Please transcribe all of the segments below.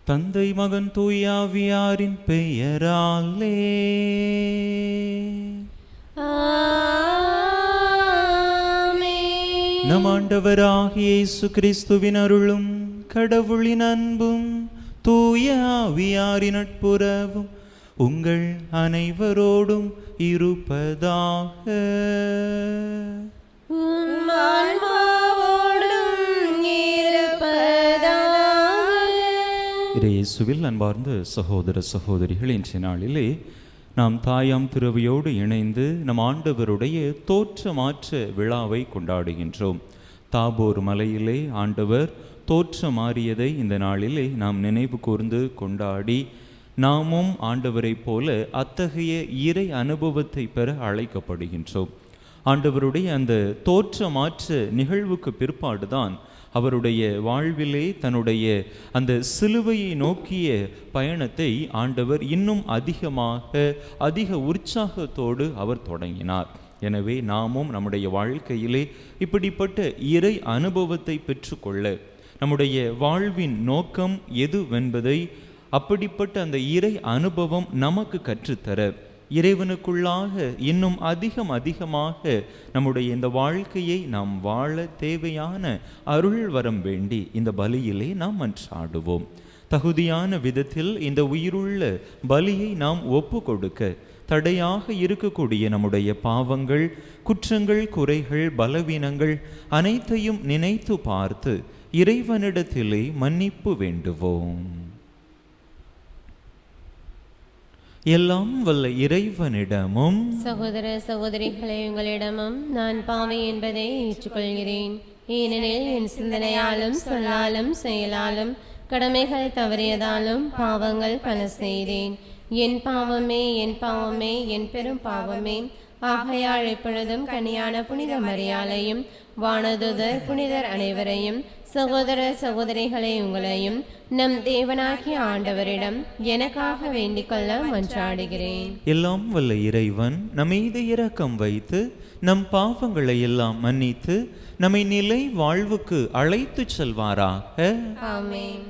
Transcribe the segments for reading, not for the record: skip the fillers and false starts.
தந்தை மகன் தூயாவியாரின் பெயராலே நம் ஆண்டவராகிய இயேசு கிறிஸ்துவின் அருளும் கடவுளின் அன்பும் தூய ஆவியாரின் நட்புறவும் உங்கள் அனைவரோடும் இருப்பதாக. இயேசுவில் அன்பார்ந்த சகோதர சகோதரிகள், இன்றைய நாளிலே நாம் தாயாம் திருவையோடு இணைந்து நம் ஆண்டவருடைய தோற்றமாற்ற விழாவை கொண்டாடுகின்றோம். தாபோர் மலையிலே ஆண்டவர் தோற்றமாறியதை இந்த நாளிலே நாம் நினைவு கூர்ந்து கொண்டாடி நாமும் ஆண்டவரை போல அத்தகைய இறை அனுபவத்தை பெற அழைக்கப்படுகின்றோம். ஆண்டவருடைய அந்த தோற்றமாற்ற நிகழ்வுக்கு பிற்பாடுதான் அவருடைய வாழ்விலே தன்னுடைய அந்த சிலுவையை நோக்கிய பயணத்தை ஆண்டவர் இன்னும் அதிக உற்சாகத்தோடு அவர் தொடங்கினார். எனவே நாமும் நம்முடைய வாழ்க்கையிலே இப்படிப்பட்ட இறை அனுபவத்தை பெற்றுக்கொள்ள நம்முடைய வாழ்வின் நோக்கம் எதுவென்பதை அப்படிப்பட்ட அந்த இறை அனுபவம் நமக்கு கற்றுத்தர இறைவனுக்குள்ளாக இன்னும் அதிகமாக நம்முடைய இந்த வாழ்க்கையை நாம் வாழ தேவையான அருள் வரம் வேண்டி இந்த பலியிலே நாம் மன்றாடுவோம். தகுதியான விதத்தில் இந்த உயிருள்ள பலியை நாம் ஒப்பு கொடுக்க தடையாக இருக்கக்கூடிய நம்முடைய பாவங்கள், குற்றங்கள், குறைகள், பலவீனங்கள் அனைத்தையும் நினைத்து பார்த்து இறைவனிடத்திலே மன்னிப்பு வேண்டுவோம். எல்லாம் வல்ல இறைவனிடமும் சகோதர சகோதரிகளே, உங்களிடமும் நான் பாவி என்பதை ஏற்றுக்கொள்கிறேன். ஏனெனில் என் சிந்தனையாலும் சொல்லாலும் செயலாலும் கடமைகள் தவறியதாலும் பாவங்கள் பல செய்தேன். என் பாவமே என் பாவமே என் பெரும் பாவமே. ஆகையால் எப்பொழுதும் கனியான புனித மரியாளையும் வானதுதர் புனிதர் அனைவரையும் சகோதர சகோதரிகளை உங்களையும் நம் தேவனாகிய ஆண்டவரிடம் எனக்காக வேண்டிக் கொள்ள மன்றாடுகிறேன். எல்லாம் வல்ல இறைவன் நம்மீது இரக்கம் வைத்து நம் பாவங்களை எல்லாம் மன்னித்து நம்மை நிலை வாழ்வுக்கு அழைத்து செல்வாராக. ஆமென்.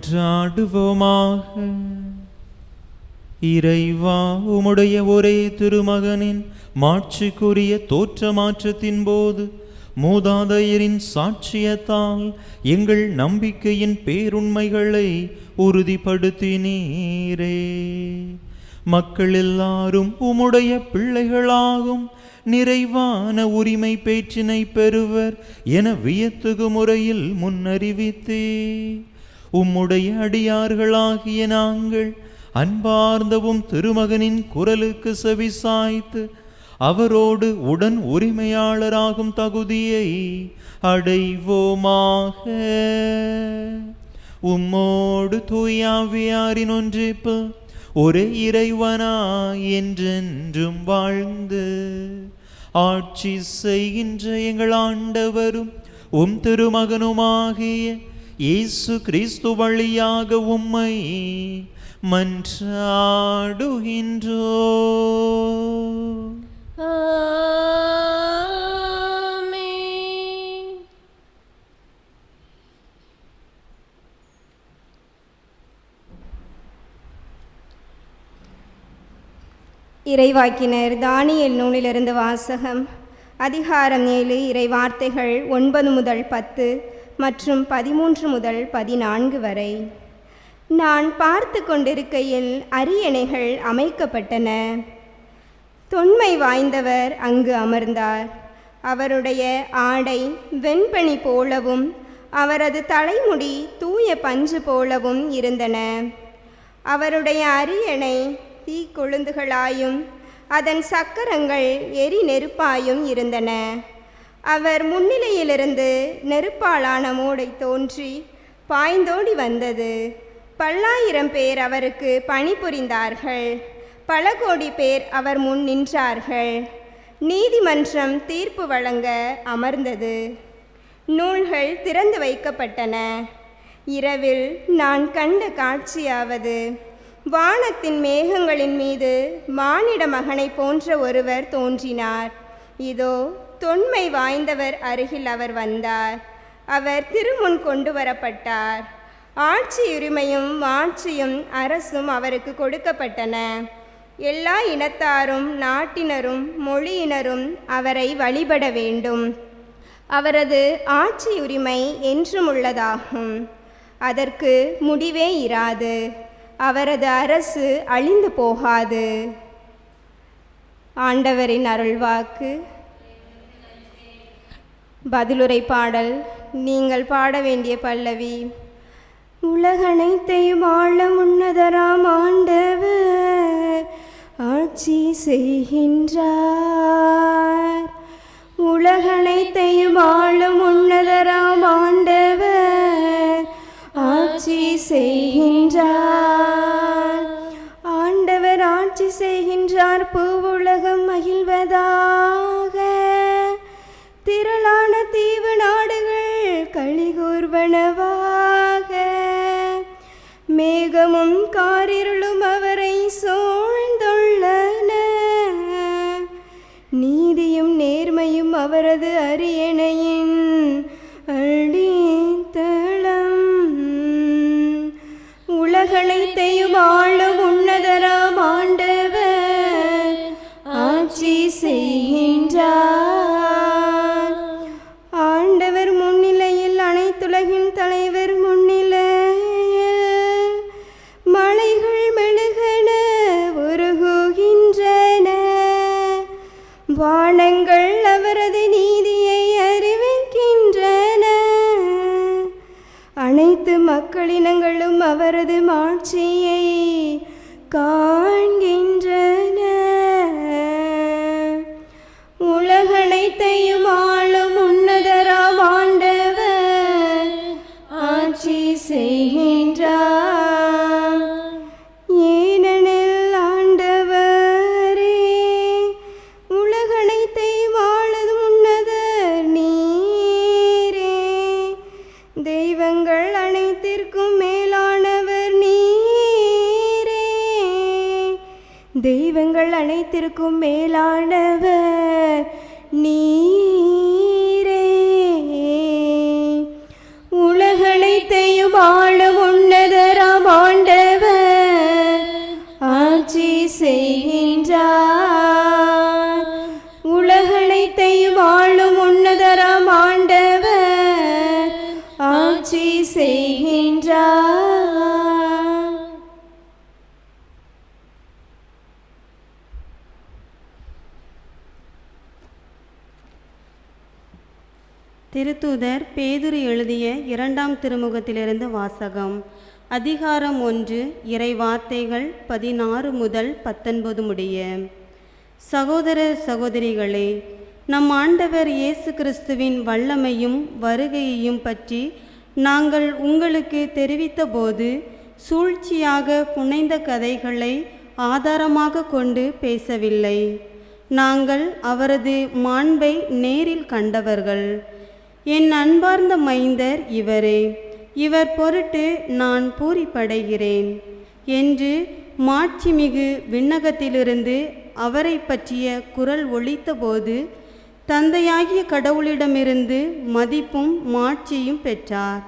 மன்றாடுவோமாக. இறைவா, உம்முடைய ஒரே திருமகனின் மாட்சிக்குரிய தோற்றமாற்றத்தின் போது மூதாதையரின் சாட்சியத்தால் எங்கள் நம்பிக்கையின் பேருண்மைகளை உறுதிப்படுத்தினீரே. மக்கள் எல்லாரும் உம்முடைய பிள்ளைகளாகும் நிறைவான உரிமை பேற்றினை பெறுவர் என வியத்தகு முறையில் முன்னறிவித்தே. உம்முடைய அடியார்களாகிய நாங்கள் அன்பார்ந்தவும் திருமகனின் குரலுக்கு செவிசாய்த்து அவரோடு உடன் உரிமையாளராகும் தகுதியை அடைவோமாக. உம்மோடு தூயாவியாரின் ஒன்றிப்பு ஒரே இறைவனாய் என்றென்றும் வாழ்ந்து ஆட்சி செய்கின்ற எங்கள் ஆண்டவரும் உம் திருமகனுமாகிய இயேசு கிறிஸ்து வழியாக உம்மை மன்றாடுகின்றோம். ஆமென். இறைவாக்கினர் தானியேல் நூலிலிருந்து வாசகம். அதிகாரம் 7, இறை வார்த்தைகள் 9 முதல் 10 மற்றும் 13 முதல் 14 வரை. நான் பார்த்து கொண்டிருக்கையில் அரியணைகள் அமைக்கப்பட்டன. தொன்மை வாய்ந்தவர் அங்கு அமர்ந்தார். அவருடைய ஆடை வெண்பனி போலவும் அவரது தலைமுடி தூய பஞ்சு போலவும் இருந்தன. அவருடைய அரியணை தீக்கொழுந்துகளாயும் அதன் சக்கரங்கள் எரி நெருப்பாயும் இருந்தன. அவர் முன்னிலையிலிருந்து நெருப்பாலான மூடை தோன்றி பாய்ந்தோடி வந்தது. பல்லாயிரம் பேர் அவருக்கு பணிபுரிந்தார்கள். பல கோடி பேர் அவர் முன் நின்றார்கள். நீதிமன்றம் தீர்ப்பு வழங்க அமர்ந்தது. நூல்கள் திறந்து வைக்கப்பட்டன. இரவில் நான் கண்ட காட்சியாவது, வானத்தின் மேகங்களின் மீது மானிட மகனை போன்ற ஒருவர் தோன்றினார். இதோ தொன்மை வாய்ந்தவர் அருகில் அவர் வந்தார். அவர் திருமுன் கொண்டு வரப்பட்டார். ஆட்சியுரிமையும் மாட்சியும் அரசும் அவருக்கு கொடுக்கப்பட்டன. எல்லா இனத்தாரும் நாட்டினரும் மொழியினரும் அவரை வழிபட வேண்டும். அவரது ஆட்சியுரிமை என்றும் உள்ளதாகும். அதற்கு முடிவே இராது. அவரது அரசு அழிந்து போகாது. ஆண்டவரின் அருள்வாக்கு. பதிலுரை பாடல். நீங்கள் பாட வேண்டிய பல்லவி. உலகனைத்தையும் ஆள உன்னதராம் ஆண்டவர் ஆட்சி செய்கின்றார். உலகனைத்தையும் ஆளும் உன்னதராம் ஆண்டவர் ஆட்சி செய்கின்றார். ஆண்டவர் ஆட்சி செய்கின்றார். பூவுலகம் மகிழ்வதாக. திரளான தீவு நாடுகள் களிகூர்வனவாக. மேகமும் காரிருளும் அவரை சூழ்ந்துள்ளன. நீதியும் நேர்மையும் அவரது அரியணையின் அடித்தளம். உலகனைத்தையும் ஆளும் உன்னதராம் ஆண்டவர் ஆட்சி செய்கின்றார். ஆண்டவர் முன்னிலையில் அனைத்துலகின் தலைவர் முன்னிலையில் மலைகள் மெழுகென உருகுகின்றன. வானங்கள் அவரது நீதியை அறிவிக்கின்றன. அனைத்து மக்களினங்களும் அவரது மாட்சியை காண்கின்றன. உலகனைத்தையும் ஆளும் உன்னதராம் ஆண்டவர் ஆட்சி செய்கின்றார். ஏனெனில் ஆண்டவரே உலகனைத்தையும் ஆளும் உன்னதர் நீரே. தெய்வங்கள் அனைத்திற்கும் மேலானவர் நீரே. தெய்வங்கள் அனைத்திற்கும் மேலானவர் நீரே. உலகனைத்தையும் ஆளும் உன்னதர் செய்கின்றார். உலகனைத்தையும் ஆளும் உன்னதராம் ஆண்டவர் ஆட்சி செய்கின்றார். திருத்தூதர் பேதுரு எழுதிய 2ஆம் திருமுகத்திலிருந்து வாசகம். அதிகாரம் 1, இறை வார்த்தைகள் 16 முதல் 19 முடிய. சகோதர சகோதரிகளே, நம் ஆண்டவர் இயேசு கிறிஸ்துவின் வல்லமையும் வருகையையும் பற்றி நாங்கள் உங்களுக்கு தெரிவித்தபோது சூழ்ச்சியாக புனைந்த கதைகளை ஆதாரமாக கொண்டு பேசவில்லை. நாங்கள் அவரது மாண்பை நேரில் கண்டவர்கள். என் அன்பார்ந்த மைந்தர் இவரே, இவர் பொருட்டு நான் பூரிப்படைகிறேன் என்று மாட்சிமிகு விண்ணகத்திலிருந்து அவரை பற்றிய குரல் ஒலித்தபோது தந்தையாகிய கடவுளிடமிருந்து மதிப்பும் மாட்சியும் பெற்றார்.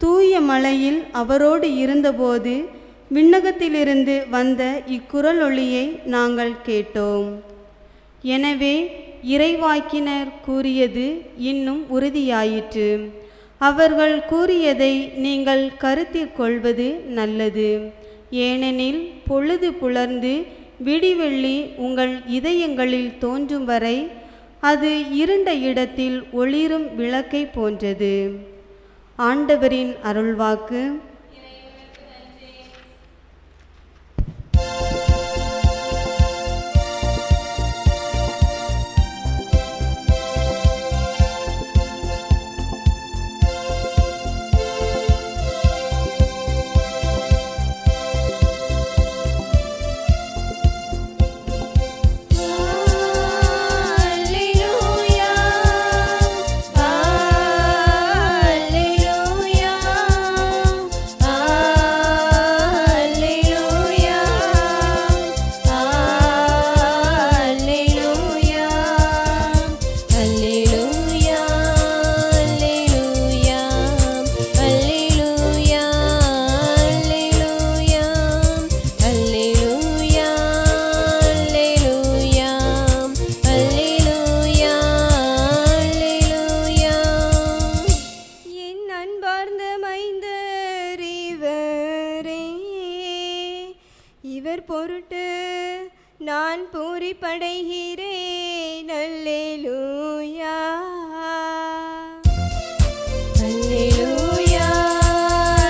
தூய மலையில் அவரோடு இருந்தபோது விண்ணகத்திலிருந்து வந்த இக்குரல் ஒளியை நாங்கள் கேட்டோம். எனவே இறைவாக்கினர் கூறியது இன்னும் உறுதியாயிற்று. அவர்கள் கூறியதை நீங்கள் கருத்தில் கொள்வது நல்லது. ஏனெனில் பொழுது புலர்ந்து விடிவெள்ளி உங்கள் இதயங்களில் தோன்றும் வரை அது இருண்ட இடத்தில் ஒளிரும் விளக்கை போன்றது. ஆண்டவரின் அருள்வாக்கு. இவர் பொருட்டு நான் பூரிப்படைகிறேன். அல்லேலூயா அல்லேலூயா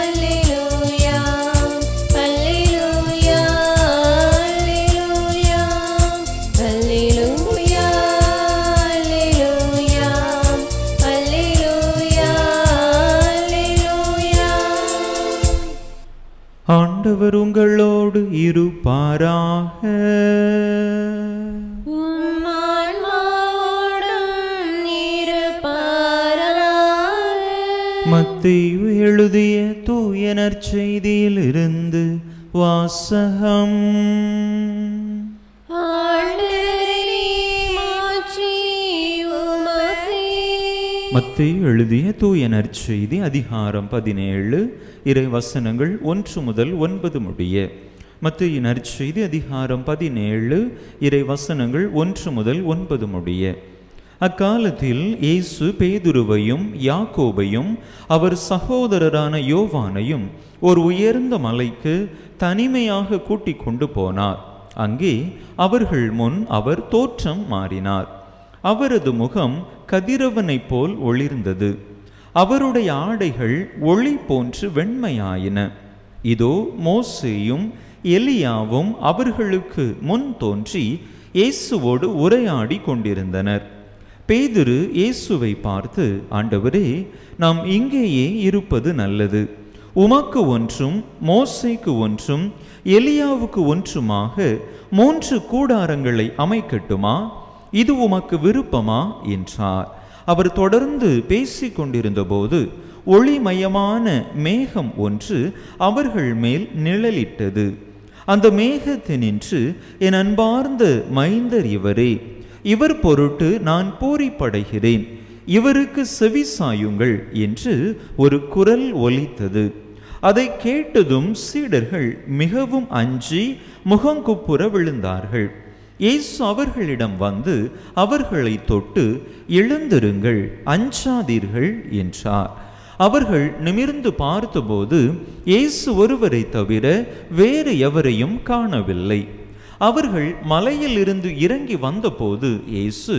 அல்லேலூயா அல்லேலூயா அல்லேலூயா அல்லேலூயா அல்லேலூயா அல்லேலூயா அல்லேலூயா. ஆண்டவர் உங்களோடு இருப்பாராக. உம் ஆன்மாவோடும் இருப்பாராக. மத்தேயு எழுதிய தூய நற்செய்தியில் இருந்து வாசகம். ஆண்டவரே, மாட்சி உமக்கே. மத்தேயு எழுதிய தூய நற்செய்தி அதிகாரம் 17 இறை வசனங்கள் 1 முதல் 9 முடிய. மத்தேயு நற்செய்தி அதிகாரம் 17 இறை வசனங்கள் 1 முதல் 9 முடிய. அக்காலத்தில் இயேசு பேதுருவையும் யாக்கோபையும் அவர் சகோதரரான யோவானையும் ஒரு உயர்ந்த மலைக்கு தனிமையாக கூட்டிக் கொண்டு போனார். அங்கே அவர்கள் முன் அவர் தோற்றம் மாறினார். அவரது முகம் கதிரவனைப் போல் ஒளிர்ந்தது. அவருடைய ஆடைகள் ஒளி போன்று வெண்மையாயின. இதோ மோசேயும் எலியாவும் அவர்களுக்கு முன் தோன்றி இயேசுவோடு உரையாடி கொண்டிருந்தனர். பேதுரு இயேசுவை பார்த்து, ஆண்டவரே, நாம் இங்கேயே இருப்பது நல்லது. உமக்கு ஒன்றும் மோசேக்கு ஒன்றும் எலியாவுக்கு ஒன்றுமாக 3 கூடாரங்களை அமைக்கட்டுமா? இது உமக்கு விருப்பமா என்றார். அவர் தொடர்ந்து பேசிக் கொண்டிருந்த போது ஒளிமயமான மேகம் ஒன்று அவர்கள் மேல் நிழலிட்டது. அந்த மேகத்தினின்று, என் அன்பார்ந்த மைந்தர் இவரே, இவர் பொருட்டு நான் பூரிப்படைகிறேன், இவருக்கு செவி சாயுங்கள் என்று ஒரு குரல் ஒலித்தது. அதை கேட்டதும் சீடர்கள் மிகவும் அஞ்சி முகங்குப்புற விழுந்தார்கள். இயேசு அவர்களிடம் வந்து அவர்களை தொட்டு, எழுந்திருங்கள், அஞ்சாதீர்கள் என்றார். அவர்கள் நிமிர்ந்து பார்த்தபோது இயேசு ஒருவரை தவிர வேறு எவரையும் காணவில்லை. அவர்கள் மலையில் இருந்து இறங்கி வந்தபோது இயேசு,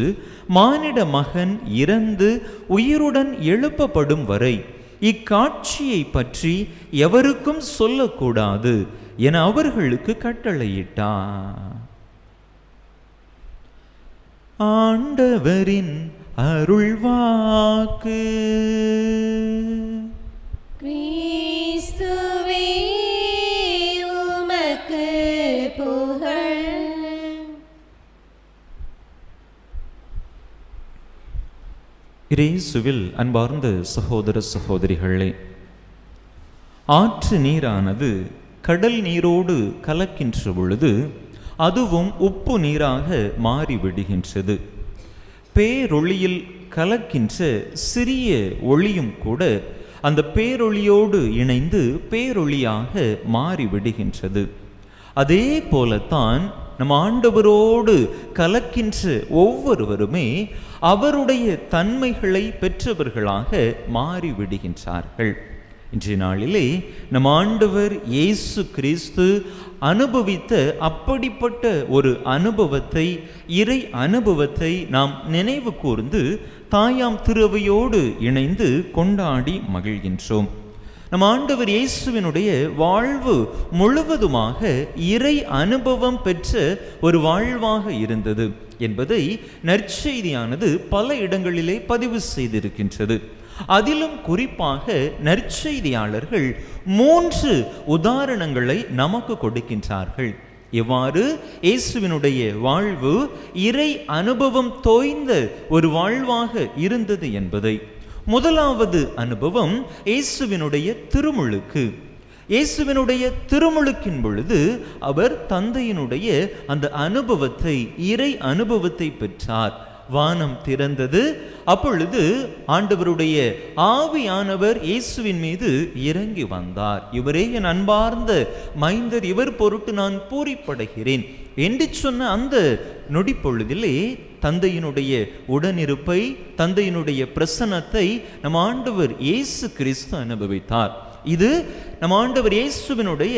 மானிட மகன் இறந்து உயிருடன் எழுப்பப்படும் வரை இக்காட்சியை பற்றி எவருக்கும் சொல்லக்கூடாது என அவர்களுக்கு கட்டளையிட்டார். ஆண்டவரின் அருள்வாக்கு. கிறிஸ்துவே உமக்கு புகழ். இயேசுவில் அன்பார்ந்த சகோதர சகோதரிகளே, ஆற்று நீரானது கடல் நீரோடு கலக்கின்ற பொழுது அதுவும் உப்பு நீராக மாறிவிடுகின்றது. பேரொளியில் கலக்கின்ற சிறிய ஒளியும் கூட அந்த பேரொளியோடு இணைந்து பேரொளியாக மாறிவிடுகின்றது. அதே போலத்தான் நம் ஆண்டவரோடு கலக்கின்ற ஒவ்வொருவருமே அவருடைய தன்மைகளை பெற்றவர்களாக மாறிவிடுகின்றார்கள். இன்றைய நாளிலே நம் ஆண்டவர் இயேசு கிறிஸ்து அனுபவித்த அப்படிப்பட்ட ஒரு அனுபவத்தை, இறை அனுபவத்தை நாம் நினைவு கூர்ந்து தாயாம் திருவையோடு இணைந்து கொண்டாடி மகிழ்கின்றோம். நம் ஆண்டவர் இயேசுவினுடைய வாழ்வு முழுவதுமாக இறை அனுபவம் பெற்ற ஒரு வாழ்வாக இருந்தது என்பதை நற்செய்தியானது பல இடங்களிலே பதிவு செய்திருக்கின்றது. அதிலும் குறிப்பாக நற்செய்தியாளர்கள் 3 உதாரணங்களை நமக்கு கொடுக்கின்றார்கள். எவ்வாறு இயேசுவினுடைய வாழ்வு இறை அனுபவம் தோய்ந்த ஒரு வாழ்வாக இருந்தது என்பதை. முதலாவது அனுபவம் இயேசுவினுடைய திருமுழுக்கு. இயேசுவினுடைய திருமுழுக்கின் பொழுது அவர் தந்தையினுடைய அந்த அனுபவத்தை, இறை அனுபவத்தை பெற்றார். வானம் திறந்தது. அப்பொழுது ஆண்டவருடைய ஆவியானவர் இயேசுவின் மீது இறங்கி வந்தார். இவரே என் அன்பார்ந்த மைந்தர், இவர் பொருட்டு நான் பூரிப்படைகிறேன் என்று சொன்ன அந்த நொடிப்பொழுதிலே தந்தையினுடைய உடனிருப்பை, தந்தையினுடைய பிரசன்னத்தை நம் ஆண்டவர் இயேசு கிறிஸ்து அனுபவித்தார். இது நம் ஆண்டவர் இயேசுவினுடைய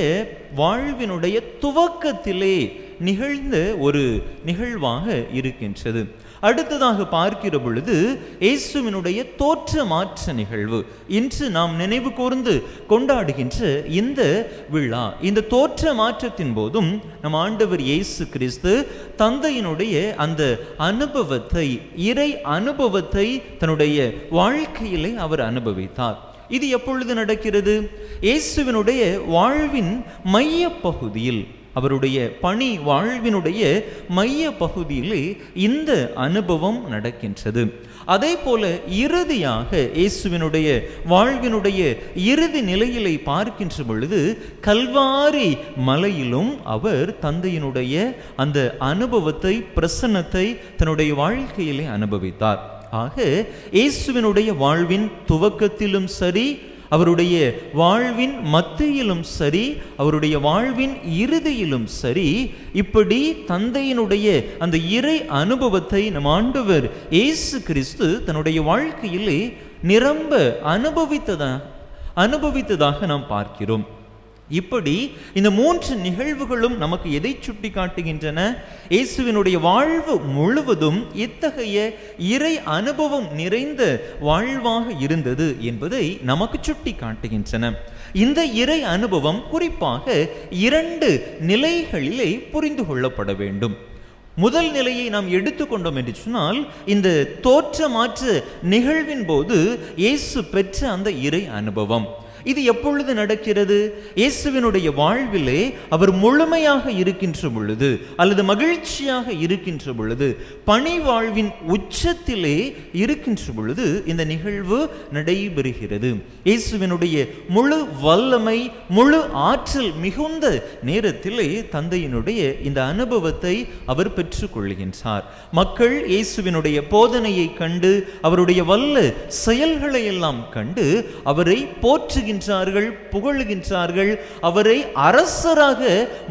வாழ்வினுடைய துவக்கத்திலே நிகழ்ந்த ஒரு நிகழ்வாக இருக்கின்றது. அடுத்ததாக பார்க்கிற பொழுது இயேசுவினுடைய தோற்ற மாற்ற நிகழ்வு. இன்று நாம் நினைவு கூர்ந்து கொண்டாடுகின்ற இந்த விழா, இந்த தோற்ற மாற்றத்தின் போதும் நம் ஆண்டவர் இயேசு கிறிஸ்து தந்தையினுடைய அந்த அனுபவத்தை, இறை அனுபவத்தை தன்னுடைய வாழ்க்கையிலே அவர் அனுபவித்தார். இது எப்பொழுது நடக்கிறது? இயேசுவினுடைய வாழ்வின் மைய பகுதியில், அவருடைய பணி வாழ்வினுடைய மைய பகுதியிலே இந்த அனுபவம் நடக்கின்றது. அதே போல இறுதியாக இயேசுவினுடைய வாழ்வினுடைய இறுதி நிலையிலே பார்க்கின்ற பொழுது கல்வாரி மலையிலும் அவர் தந்தையினுடைய அந்த அனுபவத்தை, பிரசன்னத்தை தன்னுடைய வாழ்க்கையிலே அனுபவித்தார். ஆக இயேசுவினுடைய வாழ்வின் துவக்கத்திலும் சரி, அவருடைய வாழ்வின் மத்தியிலும் சரி, அவருடைய வாழ்வின் இறுதியிலும் சரி, இப்படி தந்தையினுடைய அந்த இறை அனுபவத்தை நம் ஆண்டவர் இயேசு கிறிஸ்து தன்னுடைய வாழ்க்கையிலே நிரம்ப அனுபவித்ததாக நாம் பார்க்கிறோம். இப்படி இந்த 3 நிகழ்வுகளும் நமக்கு எதை சுட்டி காட்டுகின்றன? இயேசுவினுடைய வாழ்வு முழுவதும் இத்தகைய இறை அனுபவம் நிறைந்த வாழ்வாக இருந்தது என்பதை நமக்கு சுட்டி காட்டுகின்றன. இந்த இறை அனுபவம் குறிப்பாக 2 நிலைகளிலே புரிந்து கொள்ளப்பட வேண்டும். முதல் நிலையை நாம் எடுத்துக்கொண்டோம் என்று சொன்னால், இந்த தோற்ற மாற்று நிகழ்வின் போது இயேசு பெற்ற அந்த இறை அனுபவம். இது எப்பொழுது நடக்கிறது? இயேசுவினுடைய வாழ்விலே அவர் முழுமையாக இருக்கின்ற பொழுது, அல்லது மகிழ்ச்சியாக இருக்கின்ற பொழுது, பணி வாழ்வின் உச்சத்திலே இருக்கின்ற பொழுது இந்த நிகழ்வு நடைபெறுகிறது. இயேசுவினுடைய முழு வல்லமை, முழு ஆற்றல் மிகுந்த நேரத்திலே தந்தையினுடைய இந்த அனுபவத்தை அவர் பெற்றுக்கொள்கின்றார். மக்கள் இயேசுவினுடைய போதனையை கண்டு, அவருடைய வல்ல செயல்களை எல்லாம் கண்டு அவரை போற்றுகின்ற போற்றுகின்றார்கள், புகழுகின்றார்கள். அவரை அரசராக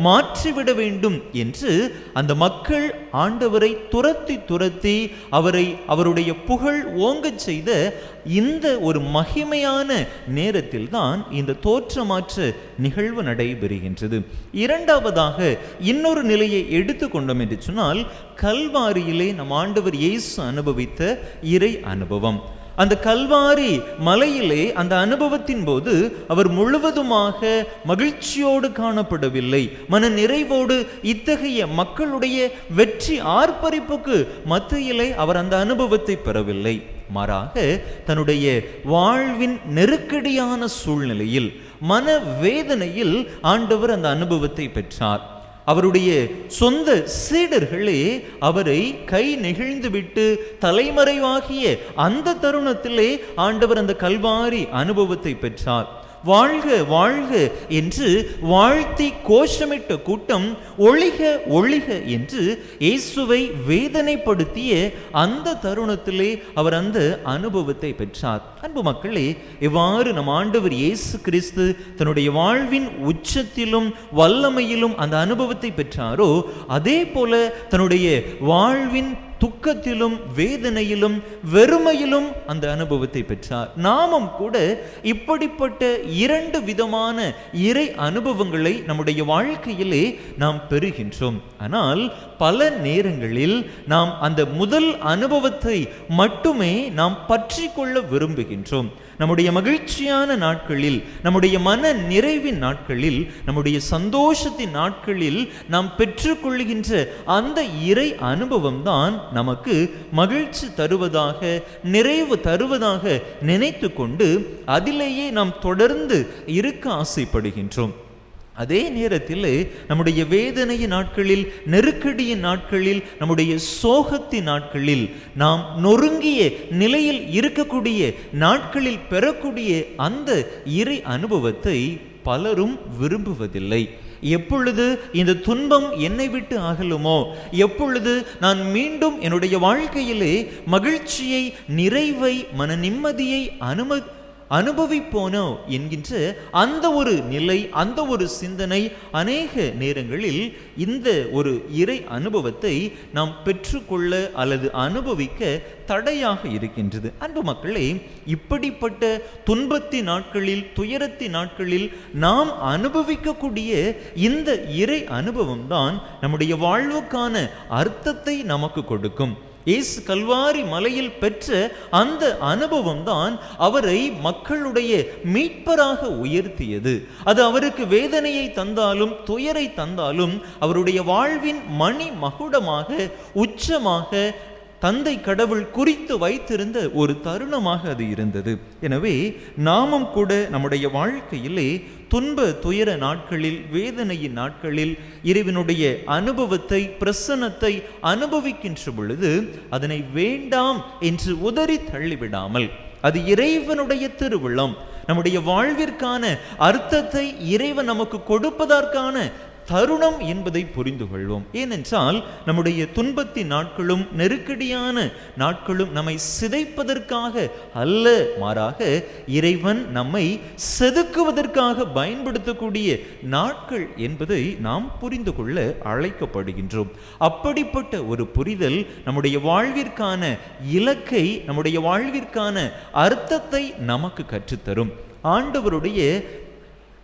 மாற்றிவிட வேண்டும் என்று அந்த மக்கள் ஆண்டவரை துரத்தி அவருடைய புகழ் ஓங்கச் செய்த இந்த ஒரு மகிமையான நேரத்தில் தான் இந்த தோற்றமாற்ற நிகழ்வு நடைபெறுகின்றது. இரண்டாவதாக இன்னொரு நிலையை எடுத்துக்கொண்டோம் என்று சொன்னால், கல்வாரியிலே நம் ஆண்டவர் இயேசு அனுபவித்த இறை அனுபவம். அந்த கல்வாரி மலையிலே அந்த அனுபவத்தின் போது அவர் முழுவதுமாக மகிழ்ச்சியோடு காணப்படவில்லை, மன நிறைவோடு. இத்தகைய மக்களுடைய வெற்றி ஆர்ப்பரிப்புக்கு மத்தியிலே அவர் அந்த அனுபவத்தை பெறவில்லை. மாறாக தன்னுடைய வாழ்வின் நெருக்கடியான சூழ்நிலையில், மன வேதனையில் ஆண்டவர் அந்த அனுபவத்தை பெற்றார். அவருடைய சொந்த சீடர்களே அவரை கை நெகிழ்ந்து விட்டு தலைமறைவாகிய அந்த தருணத்திலே ஆண்டவர் அந்த கல்வாரி அனுபவத்தை பெற்றார். வாழ்க வாழ்க என்று வாழ்த்தி கோஷமிட்ட கூட்டம் ஒழிக ஒழிக என்று இயேசுவை வேதனைப்படுத்திய அந்த தருணத்திலே அவர் அந்த அனுபவத்தை பெற்றார். அன்பு மக்களே, எவ்வாறு நம் ஆண்டவர் இயேசு கிறிஸ்து தன்னுடைய வாழ்வின் உச்சத்திலும் வல்லமையிலும் அந்த அனுபவத்தை பெற்றாரோ, அதே போல தன்னுடைய வாழ்வின் துக்கத்திலும் வேதனையிலும் வெறுமையிலும் அந்த அனுபவத்தை பெற்றார். நாமும் கூட இப்படிப்பட்ட இரண்டு விதமான இறை அனுபவங்களை நம்முடைய வாழ்க்கையிலே நாம் பெறுகின்றோம். ஆனால் பல நேரங்களில் நாம் அந்த முதல் அனுபவத்தை மட்டுமே நாம் பற்றி கொள்ள விரும்புகின்றோம். நம்முடைய மகிழ்ச்சியான நாட்களில், நம்முடைய மன நிறைவின் நாட்களில், நம்முடைய சந்தோஷத்தின் நாட்களில் நாம் பெற்றுக்கொள்கின்ற அந்த இறை அனுபவம் தான் நமக்கு மகிழ்ச்சி தருவதாக, நிறைவு தருவதாக நினைத்து கொண்டு அதிலேயே நாம் தொடர்ந்து இருக்க ஆசைப்படுகின்றோம். அதே நேரத்தில் நம்முடைய வேதனையின் நாட்களில், நெருக்கடியின் நாட்களில், நம்முடைய சோகத்தின் நாட்களில், நாம் நொறுங்கிய நிலையில் இருக்கக்கூடிய நாட்களில் பெறக்கூடிய அந்த இறை அனுபவத்தை பலரும் விரும்புவதில்லை. எப்பொழுது இந்த துன்பம் என்னை விட்டு அகலுமோ, எப்பொழுது நான் மீண்டும் என்னுடைய வாழ்க்கையிலே மகிழ்ச்சியை, நிறைவை, மன நிம்மதியை அனுபவிப்போனோ என்கின்ற அந்த ஒரு நிலை, அந்த ஒரு சிந்தனை அநேக நேரங்களில் இந்த ஒரு இறை அனுபவத்தை நாம் பெற்றுக்கொள்ள அல்லது அனுபவிக்க தடையாக இருக்கின்றது. அன்பு மக்களே, இப்படிப்பட்ட துன்பத்தின் நாட்களில், துயரத்தின் நாட்களில் நாம் அனுபவிக்கக்கூடிய இந்த இறை அனுபவம் தான் நம்முடைய வாழ்வுக்கான அர்த்தத்தை நமக்கு கொடுக்கும். இயேசு கல்வாரி மலையில் பெற்ற அந்த அனுபவம் தான் அவரை மக்களுடைய மீட்பராக உயர்த்தியது. அது அவருக்கு வேதனையை தந்தாலும், துயரை தந்தாலும், அவருடைய வாழ்வின் மணி மகுடமாக, உச்சமாக தந்தை கடவுள் குறித்து வைத்திருந்த ஒரு தருணமாக அது இருந்தது. எனவே நாமும் கூட நம்முடைய வாழ்க்கையிலே துன்ப துயர நாட்களில், வேதனையின் நாட்களில் இறைவனுடைய அனுபவத்தை, பிரசன்னத்தை அனுபவிக்கின்ற பொழுது அதனை வேண்டாம் என்று உதறி தள்ளிவிடாமல், அது இறைவனுடைய திருவுள்ளம், நம்முடைய வாழ்விற்கான அர்த்தத்தை இறைவன் நமக்கு கொடுப்பதற்கான தருணம் என்பதை புரிந்து கொள்வோம். ஏனென்றால் நம்முடைய துன்பத்தின் நாட்களும், நெருக்கடியான நாட்களும் நம்மை சிதைப்பதற்காக அல்ல, மாறாக இறைவன் நம்மை செதுக்குவதற்காக பயன்படுத்தக்கூடிய நாட்கள் என்பதை நாம் புரிந்து கொள்ள அழைக்கப்படுகின்றோம். அப்படிப்பட்ட ஒரு புரிதல் நம்முடைய வாழ்விற்கான இலக்கை, நம்முடைய வாழ்விற்கான அர்த்தத்தை நமக்கு கற்றுத்தரும். ஆண்டவருடைய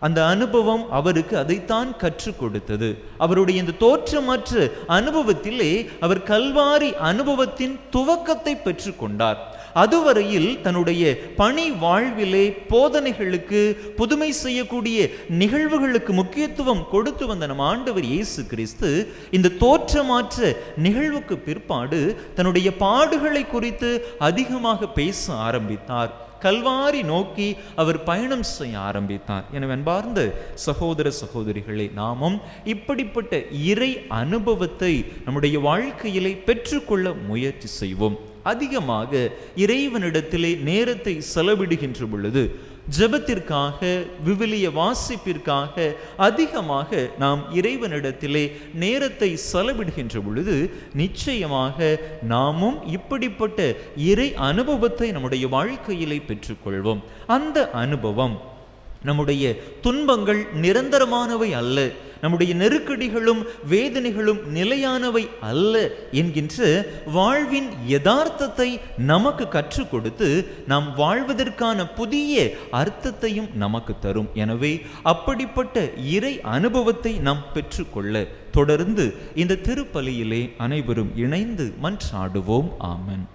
அந்த அனுபவம் அவருக்கு அதைத்தான் கற்றுக் கொடுத்தது. அவருடைய இந்த தோற்றமற்ற அனுபவத்திலே அவர் கல்வாரி அனுபவத்தின் துவக்கத்தை பெற்றுக்கொண்டார். அதுவரையில் தன்னுடைய பணி வாழ்விலே போதனைகளுக்கு, புதுமை செய்யக்கூடிய நிகழ்வுகளுக்கு முக்கியத்துவம் கொடுத்து வந்த நம் ஆண்டவர் இயேசு கிறிஸ்து இந்த தோற்றமாற்ற நிகழ்வுக்கு பிற்பாடு தன்னுடைய பாடுகளை குறித்து அதிகமாக பேச ஆரம்பித்தார். கல்வாரி நோக்கி அவர் பயணம் செய்ய ஆரம்பித்தார். எனவே அன்பார்ந்த சகோதர சகோதரிகளே, நாமும் இப்படிப்பட்ட இறை அனுபவத்தை நம்முடைய வாழ்க்கையிலே பெற்றுக்கொள்ள முயற்சி செய்வோம். அதிகமாக இறைவனிடத்திலே நேரத்தை செலவிடுகின்ற பொழுது, ஜெபத்திற்காக, விவிலிய வாசிப்பிற்காக அதிகமாக நாம் இறைவனிடத்திலே நேரத்தை செலவிடுகின்ற பொழுது நிச்சயமாக நாமும் இப்படிப்பட்ட இறை அனுபவத்தை நம்முடைய வாழ்க்கையிலே பெற்றுக்கொள்வோம். அந்த அனுபவம் நம்முடைய துன்பங்கள் நிரந்தரமானவை அல்ல, நம்முடைய நெருக்கடிகளும் வேதனைகளும் நிலையானவை அல்ல என்கின்ற வாழ்வின் யதார்த்தத்தை நமக்கு கற்றுக் கொடுத்து நாம் வாழ்வதற்கான புதிய அர்த்தத்தையும் நமக்கு தரும். எனவே அப்படிப்பட்ட இறை அனுபவத்தை நாம் பெற்றுக்கொள்ள தொடர்ந்து இந்த திருப்பலியிலே அனைவரும் இணைந்து மன்றாடுவோம். ஆமென்.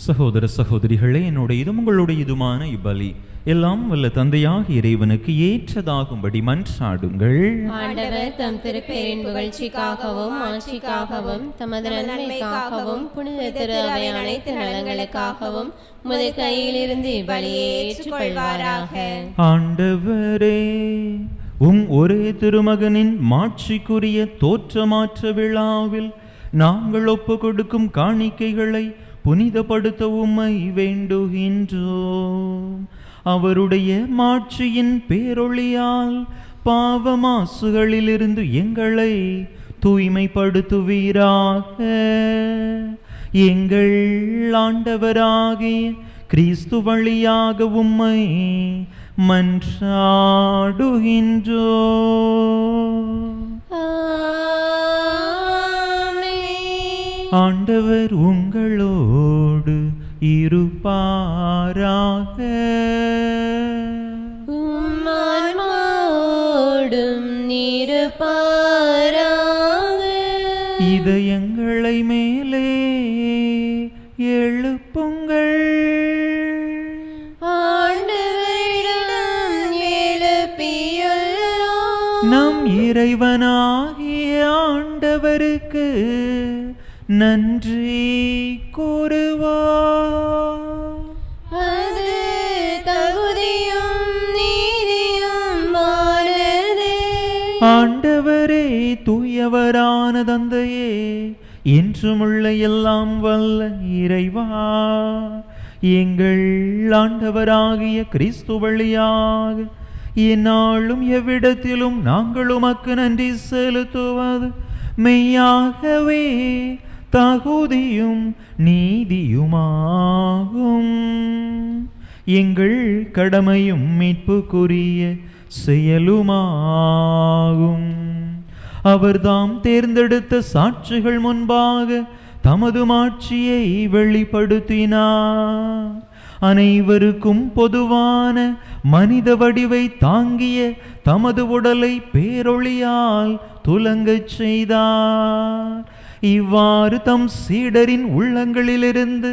சகோதர சகோதரிகளே, என்னுடையதும் உங்களுடையதுமான இப்பலி எல்லாம் வல்ல தந்தையாக இறைவனுக்கு ஏற்றதாகும்படி மன்றாடுங்கள். ஆண்டவர் தம் திருப்பெயரின் புகழ்ச்சிக்காகவும் ஆட்சிக்காகவும் தமது நன்மைக்காகவும் புனித திரு அவை அனைத்து நலங்களுக்காகவும் உமது கையிலிருந்து இப்பலியை ஏற்றுக்கொள்வாராக. ஆண்டவரே, ஒரே திருமகனின் மாட்சிக்குரிய தோற்றமாற்ற விழாவில் நாங்கள் ஒப்பு கொடுக்கும் காணிக்கைகளை புனிதப்படுத்த உம்மை வேண்டுகின்றோம். அவருடைய மாட்சியின் பேரொளியால் பாவமாசுகளிலிருந்து எங்களை தூய்மைப்படுத்துவீராக. எங்கள் ஆண்டவராகிய கிறிஸ்து வழியாக உம்மை மன்றாடுகின்றோம். ஆண்டவர் உங்களோடு இருப்பாராக. உம்மான்மாவோடும் இருப்பாராக. இதயங்களை மேலே எழுப்புங்கள். ஆண்டவரிடம் எழுப்பியுள்ளோம். நம் இறைவனாகிய ஆண்டவருக்கு நன்றி கூறுவோம். அது தகுதியும் நீதியுமானது. ஆண்டவரே, தூயவரான தந்தையே, என்றுமுள்ள எல்லாம் வல்ல இறைவா, எங்கள் ஆண்டவராகிய கிறிஸ்து வழியாக எந்நாளும் எவ்விடத்திலும் நாங்கள் உமக்கு நன்றி செலுத்துவது மெய்யாகவே தகுதியும் நீதியுமாகும். எங்கள் கடமையும் மீட்புக்குரிய செயலுமாகும். அவர்தாம் தேர்ந்தெடுத்த சாட்சிகள் முன்பாக தமது மாட்சியை வெளிப்படுத்தினார். அனைவருக்கும் பொதுவான மனித வடிவை தாங்கிய தமது உடலை பேரொளியால் துலங்கச் செய்தார். இவ்வாறு தம் சீடரின் உள்ளங்களிலிருந்து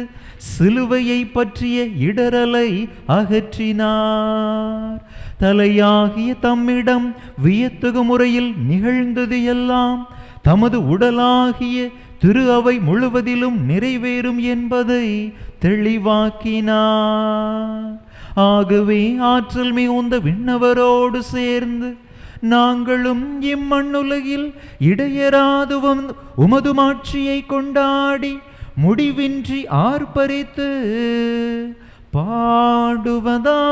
சிலுவையை பற்றிய இடரலை அகற்றினார். தலையாகிய தம்மிடம் வியத்தகு முறையில் நிகழ்ந்தது எல்லாம் தமது உடலாகிய திரு அவை முழுவதிலும் நிறைவேறும் என்பதை தெளிவாக்கினார். ஆகவே ஆற்றல் மிகுந்த விண்ணவரோடு சேர்ந்து நாங்களும் இம்மண்ணுலகில் இடையராது உமது மாட்சியை கொண்டாடி முடிவின்றி ஆர்ப்பரித்து பாடுவதாவது.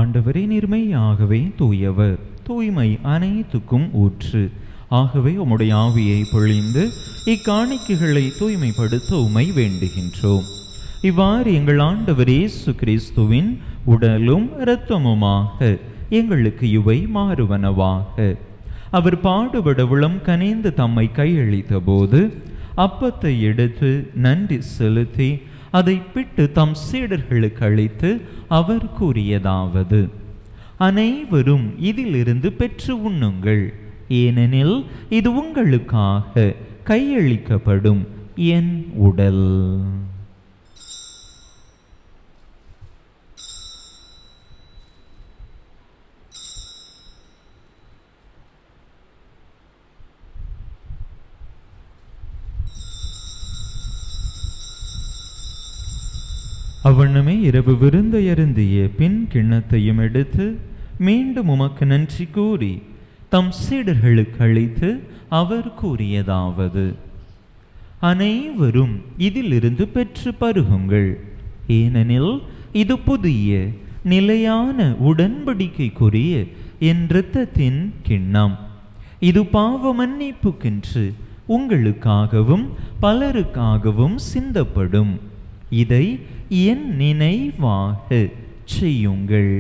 ஆண்டவரே, நீர்மையாகவே தூயவர், தூய்மை அனைத்துக்கும் ஊற்று. ஆகவே உம்முடைய ஆவியை பொழிந்து இக்காணிக்கைகளை தூய்மைப்படுத்த உம்மை வேண்டுகின்றோம். இவ்வாறு எங்கள் ஆண்டவர் இயேசு கிறிஸ்துவின் உடலும் இரத்தமுமாக எங்களுக்கு இவை மாறுவனவாக. அவர் பாடுபட உளம் கனிந்து தம்மை கையளித்த போது அப்பத்தை எடுத்து நன்றி செலுத்தி அதை பிட்டு தம் சீடர்களுக்கு அளித்து அவர் கூறியதாவது: அனைவரும் இதிலிருந்து பெற்று உண்ணுங்கள், ஏனெனில் இது உங்களுக்காக கையளிக்கப்படும் என் உடல். அவ்வண்ணமே இரவு விருந்தை அருந்திய பின் கிண்ணத்தையும் எடுத்து மீண்டும் உமக்கு நன்றி கூறி தம் சீடர்களுக்கு அளித்து அவர் கூறியதாவது: அனைவரும் இதிலிருந்து பெற்று பருகுங்கள், ஏனெனில் இது புதிய நிலையான உடன்படிக்கைக்குரிய என் இரத்தத்தின் கிண்ணம். இது பாவ மன்னிப்புக்கென்று உங்களுக்காகவும் பலருக்காகவும் சிந்தப்படும். இதை என் நினைவாக செய்யுங்கள்.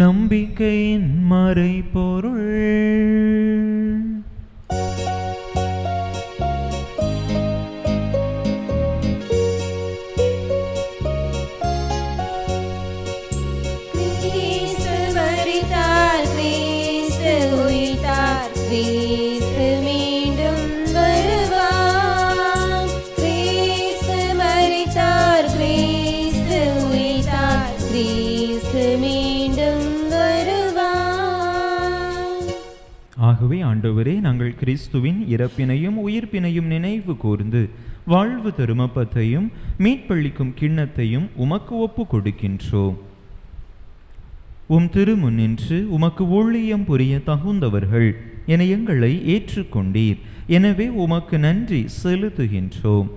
நம்பிக்கையின் மறைபொருள். ஆகவே ஆண்டவரே, நாங்கள் கிறிஸ்துவின் இறப்பினையும் உயிர்ப்பினையும் நினைவு கூர்ந்து வாழ்வு தருமப்பத்தையும் மீட்பளிக்கும் கிண்ணத்தையும் உமக்கு ஒப்பு கொடுக்கின்றோம். உம் திருமுன்னின்று உமக்கு ஊழியம் புரிய தகுந்தவர்கள் என எங்களை ஏற்றுக்கொண்டீர். எனவே உமக்கு நன்றி செலுத்துகின்றோம்.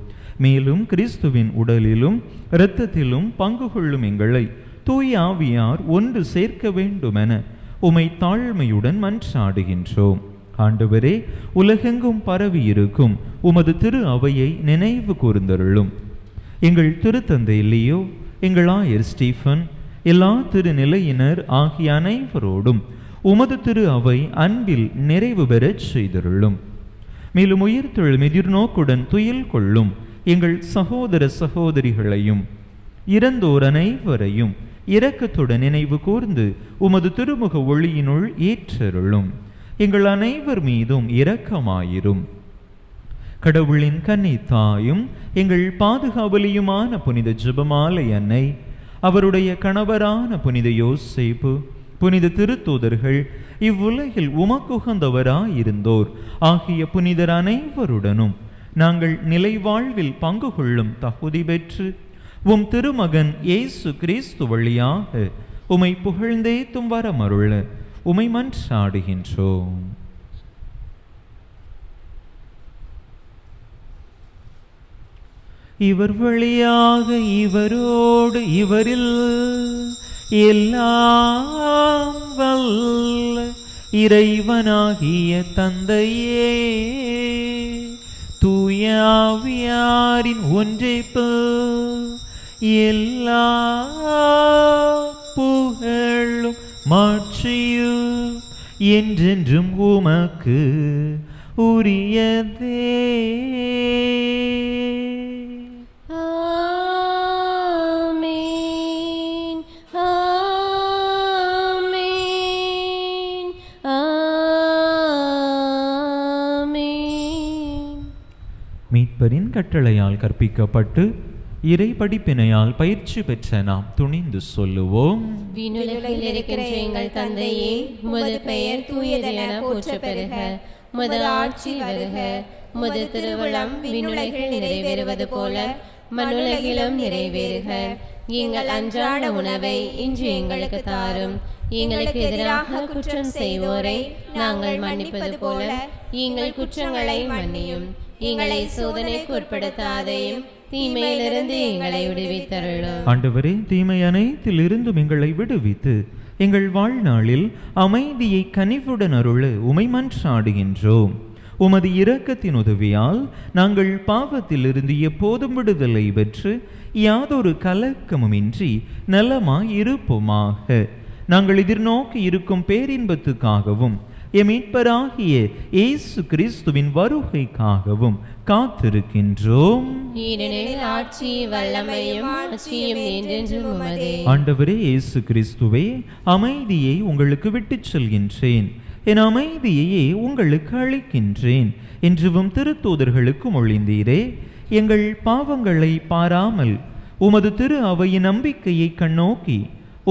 மேலும் கிறிஸ்துவின் உடலிலும் இரத்தத்திலும் பங்கு கொள்ளும் எங்களை தூய ஆவியார் ஒன்று சேர்க்க வேண்டுமென உமை தாழ்மையுடன் மன்றாடுகின்றோம். ஆண்டவரே, உலகெங்கும் பரவி இருக்கும் உமது திரு அவையை நினைவு கூர்ந்தருளும். எங்கள் திருத்தந்தை லியோ, எங்கள் ஆயர் ஸ்டீஃபன், எல்லா திருநிலையினர் ஆகிய அனைவரோடும் உமது திரு அவை அன்பில் நிறைவு பெறச் செய்தருளும். மேலும் உயிர்த்தெழும் எதிர்நோக்குடன் துயில் கொள்ளும் எங்கள் சகோதர சகோதரிகளையும் இறந்தோர் அனைவரையும் இரக்கத்துடன் நினைவு கூர்ந்து உமது திருமுக ஒளியினுள் ஏற்றருளும். எங்கள் அனைவர் மீதும் இரக்கமாயிரும். கடவுளின் கன்னி தாயும் எங்கள் பாதுகாவலியுமான புனித ஜெபமாலை அன்னை, அவருடைய கணவரான புனித யோசேப்பு, புனித திருத்தூதர்கள், இவ்வுலகில் உமக்குகந்தவராயிருந்தோர் ஆகிய புனிதர் அனைவருடனும் நாங்கள் நிலை வாழ்வில் பங்கு கொள்ளும் தகுதி பெற்று உம் திருமகன் இயேசு கிறிஸ்து வழியாக உமை புகழ்ந்தேத்தும் வரமருள உமை மன்றாடுகின்றோம். இவர் வழியாக இவரோடு இவரில் எல்லாம் வல்ல இறைவனாகிய தந்தையே, தூய ஆவியாரின் ஒன்றைப்பு எல்லா புகழும் மாட்சியும் என்றென்றும் உமக்கு உரியதே. ஆமென், ஆமென், ஆமென். மீட்பரின் கட்டளையால் கற்பிக்கப்பட்டு இறை படிப்பினையால் பயிற்சி பெற்ற நாம் துணிந்து சொல்லுவோம். விண்ணுலகில் இருக்கின்ற எங்கள் தந்தையே, உமது பெயர் தூயதென போற்றப் பெறுக. உமது ஆட்சி வருக. உமது திருவுளம் விண்ணுலகில் நிறைவேறுவது போல மண்ணுலகிலும் நிறைவேறுக. எங்கள் அன்றாட உணவை இன்று எங்களுக்கு தாரும். எங்களுக்கு எதிராக குற்றம் செய்வோரை நாங்கள் மன்னிப்பது போல எங்கள் குற்றங்களை மன்னியும். எங்களை சோதனைக்கு உட்படுத்தாதையும் தீமையிலிருந்து எங்களை விடுவித்தருளும். ஆண்டவரே, தீமை அனைத்தில் இருந்தும் எங்களை விடுவித்து எங்கள் வாழ்நாளில் அமைதியை கனிவுடன் அருள உமை மன்றாடுகின்றோம். உமது இரக்கத்தின் உதவியால் நாங்கள் பாவத்திலிருந்து எப்போதும் விடுதலை பெற்று யாதொரு கலக்கமுமின்றி நலமாய் இருப்போமாக. நாங்கள் எதிர்நோக்கி இருக்கும் பேரின்பத்துக்காகவும் எம் மீட்பராகிய இயேசு கிறிஸ்துவின் வருகைக்காகவும் காத்திருக்கின்றோம். ஏனெனில் ஆட்சி வல்லமையும் ஆட்சியும் என்றென்றும் உமதே. ஆண்டவரே இயேசு கிறிஸ்துவே, அமைதியை உங்களுக்கு விட்டுச் செல்கின்றேன், என் அமைதியையே உங்களுக்கு அளிக்கின்றேன் என்றும் திருத்தூதர்களுக்கு மொழிந்தீரே. எங்கள் பாவங்களை பாராமல் உமது திரு அவையின் நம்பிக்கையை கண்ணோக்கி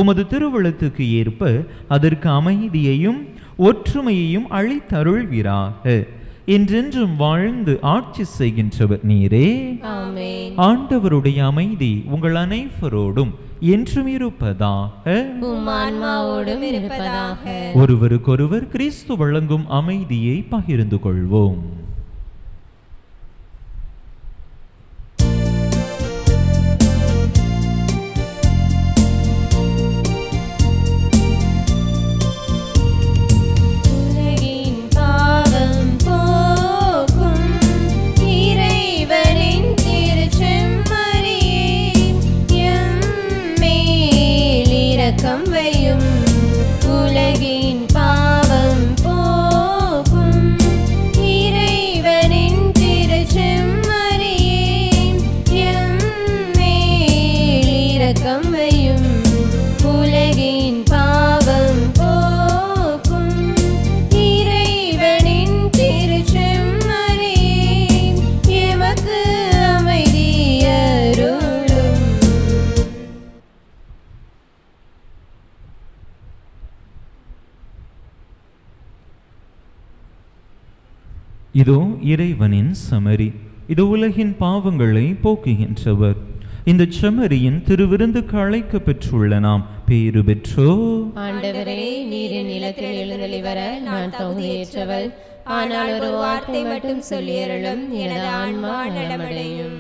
உமது திருவுளத்துக்கு ஏற்ப அதற்கு அமைதியையும் ஒற்றுமையையும் அளித்தருள்வீராக. என்றென்றும் வாழ்ந்து ஆட்சி செய்கின்றவர் நீரே. ஆமென். ஆண்டவருடைய அமைதி உங்கள் அனைவரோடும் என்றும் இருப்பதாக. உம் ஆன்மாவோடும் இருப்பதாக. ஒருவருக்கொருவர் கிறிஸ்து வழங்கும் அமைதியை பகிர்ந்து கொள்வோம். இதோ இறைவனின் செமரி, இது உலகின் பாவங்களை போக்குகின்றவர். இந்த செமரியின் திருவிருந்துக்கு அழைக்க பெற்றுள்ள நாம் பேறு பெற்றோ. ஆண்டவரே, நீரின் நிலத்தில் எழுந்தள்ளி வர நான் தகுதியேற்றவள். ஆனால் ஒரு வார்த்தை மட்டும் சொல்லியருளும், எனது ஆன்மா நலமடையும்.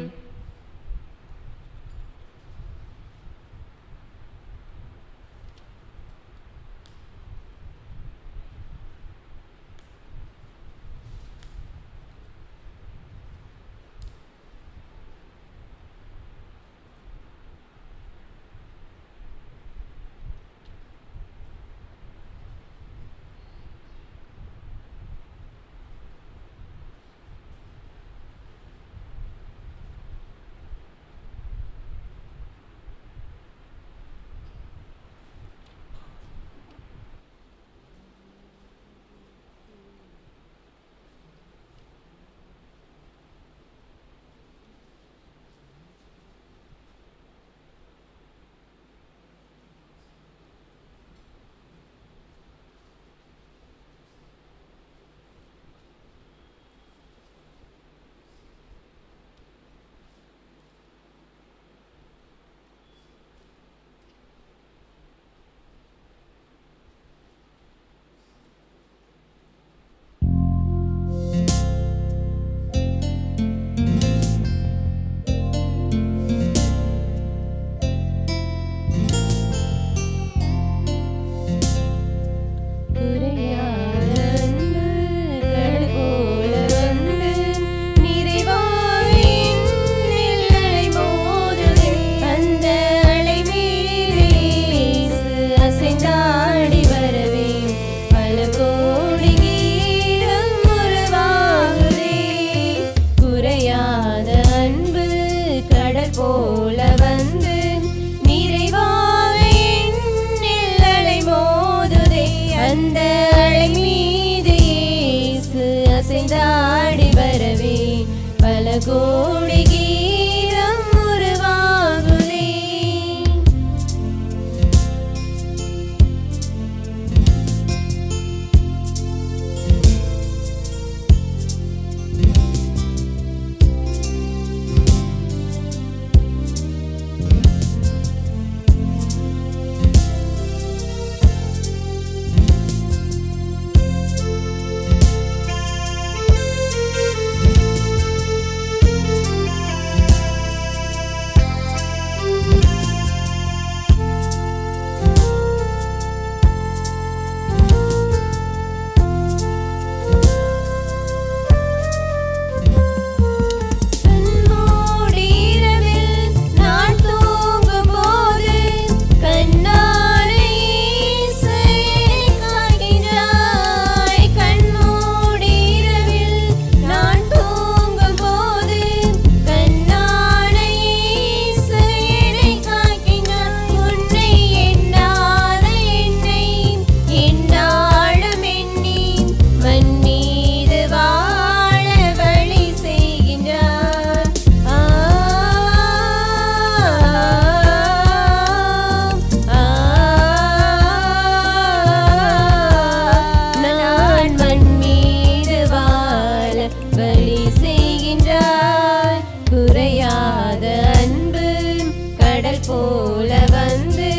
போல வந்து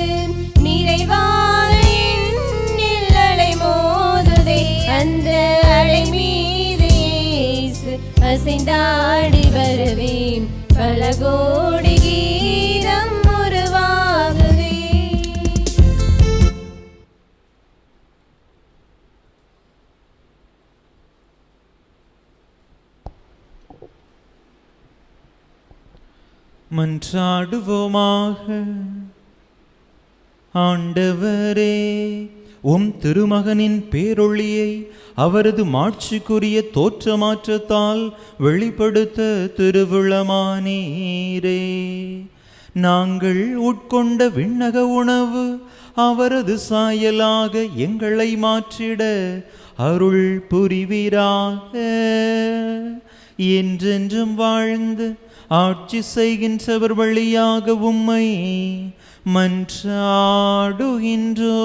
நிறைவான என்னில் அலை மோதுதே. அந்த அலை மீது இயேசு அசைந்தாடி வருவேன். பல கோடி கீதம் உருவாகுதே. மன்றாடுவோமாக. ஆண்டவரே, உம் திருமகனின் பேரொளியை அவரது மாட்சிக்குரிய தோற்றமாற்றத்தால் வெளிப்படுத்த திருவுளமானீரே. நாங்கள் உட்கொண்ட விண்ணக உணவு அவரது சாயலாக எங்களை மாற்றிட அருள் புரிவீராக. என்றென்றும் வாழ்ந்து ஆட்சி செய்கின்றவர் வழியாக உம்மை மன்றாடுகின்றோ.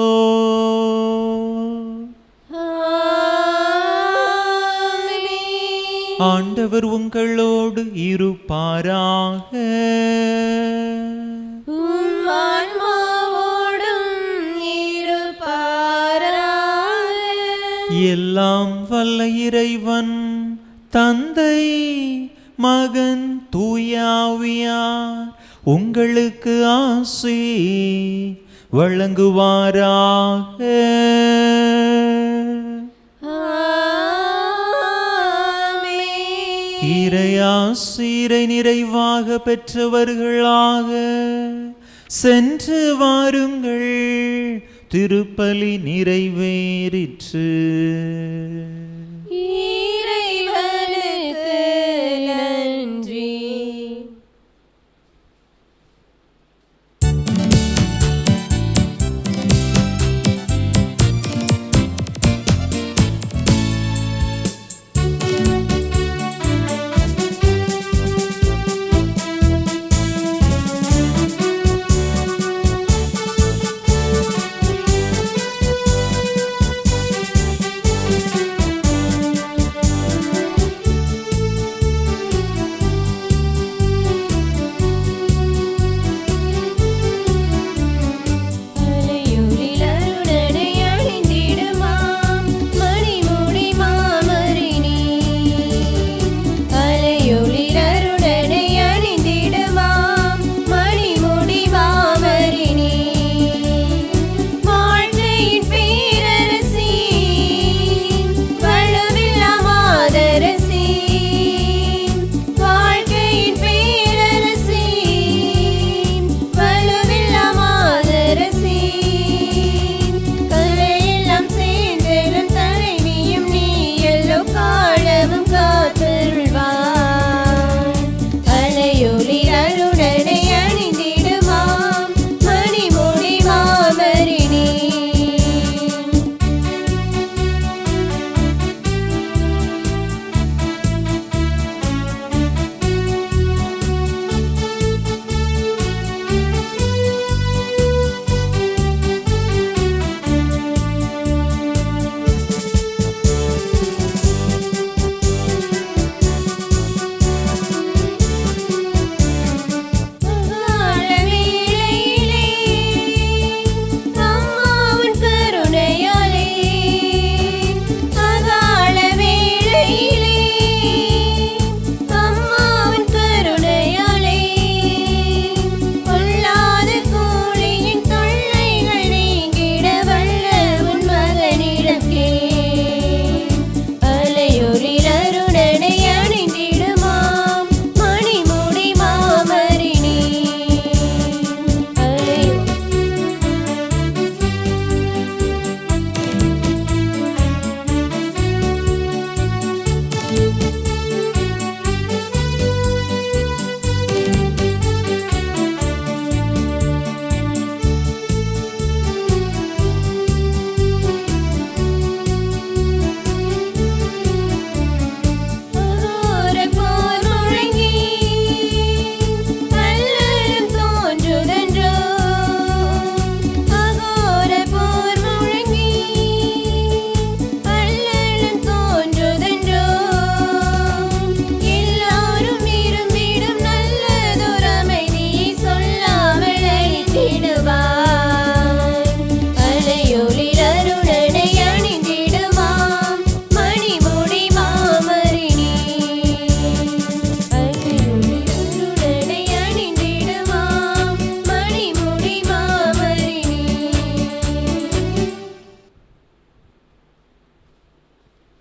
ஆண்டவர் உங்களோடு இருப்பாராக. எல்லாம் வல்ல இறைவன் தந்தை மகன் தூயாவியார் உங்களுக்கு ஆசி வழங்குவாராக. இறையாசிரை நிறைவாக பெற்றவர்களாக சென்று வாருங்கள். திருப்பலி நிறைவேறிற்று. இறைவனுக்கு நன்றி.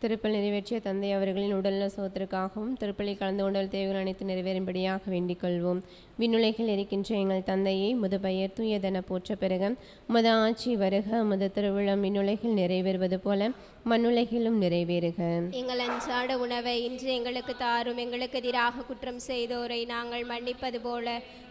திருப்பலி நிறைவேற்றிய தந்தை அவர்களின் உடல்நல சோத்திற்காகவும் திருப்பலி கலந்து கொண்டல் தேவைகள் அனைத்து நிறைவேறும்படியாக வேண்டிக் கொள்வோம். விண்ணுலகில் இருக்கின்ற எங்கள் தந்தையை முது பெயர் தூயதென போற்ற பெருக, உமது ஆட்சி வருக, உமது திருவிழம் விண்ணுலகில் நிறைவேறுவது போல மண்ணுலகிலும் நிறைவேறுக. எங்கள் அன்றாட உணவை இன்று எங்களுக்கு தாரும். எங்களுக்கு எதிராக குற்றம் செய்தோரை நாங்கள் மன்னிப்பது போல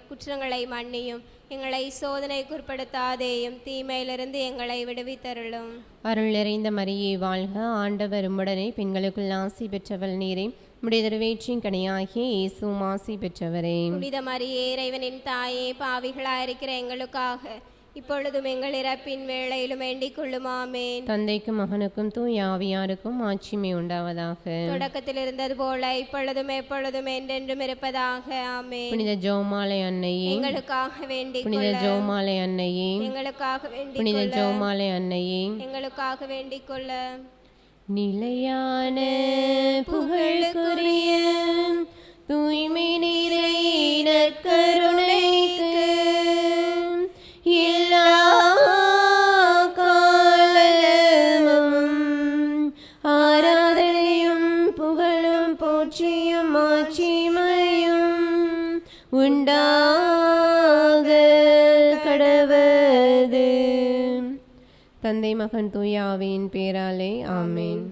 குற்றங்களை மன்னியும். எங்களை சோதனைக்குட்படுத்தாதேயும், தீமையிலிருந்து எங்களை விடுவித்தருளும். அருள் நிறைந்த மரியே வாழ்க, ஆண்டவர் உம்முடனே, பெண்களுக்குள் ஆசி பெற்றவள் நீரே, உம்முடைய திருவயிற்றின் கனியாகிய இயேசுவும் ஆசி பெற்றவரே. புனித மரியே, இறைவனின் தாயே, பாவிகளாயிருக்கிற எங்களுக்காக இப்பொழுதும் எங்கள் இறப்பின் வேளையிலும் வேண்டிக் கொள்ளும். ஆமேன். தந்தைக்கும் மகனுக்கும் தூய ஆவியாருக்கும் ஆட்சிமை உண்டாவதாக. தொடக்கத்தில் இருந்தது போல இப்பொழுதும் எப்பொழுதும் என்றென்றும் இருப்பதாக. ஆமேன். புனித ஜெபமாலை அன்னையே, எங்களுக்காக வேண்டிக் புனித ஜெபமாலை அன்னையே, எங்களுக்காக வேண்டிக் புனித ஜெபமாலை அன்னையே, எங்களுக்காக வேண்டிக் கொள்ள. நிலையான புகழுக்குரிய தூய்மை நிறை நற்கருணைக்கு எல்லா காலமும் ஆராதனையும் புகழும் போற்றியும் ஆட்சிமையும் உண்டாக கடவது. தந்தை மகன் தூய ஆவியின் பேராலே ஆமென்.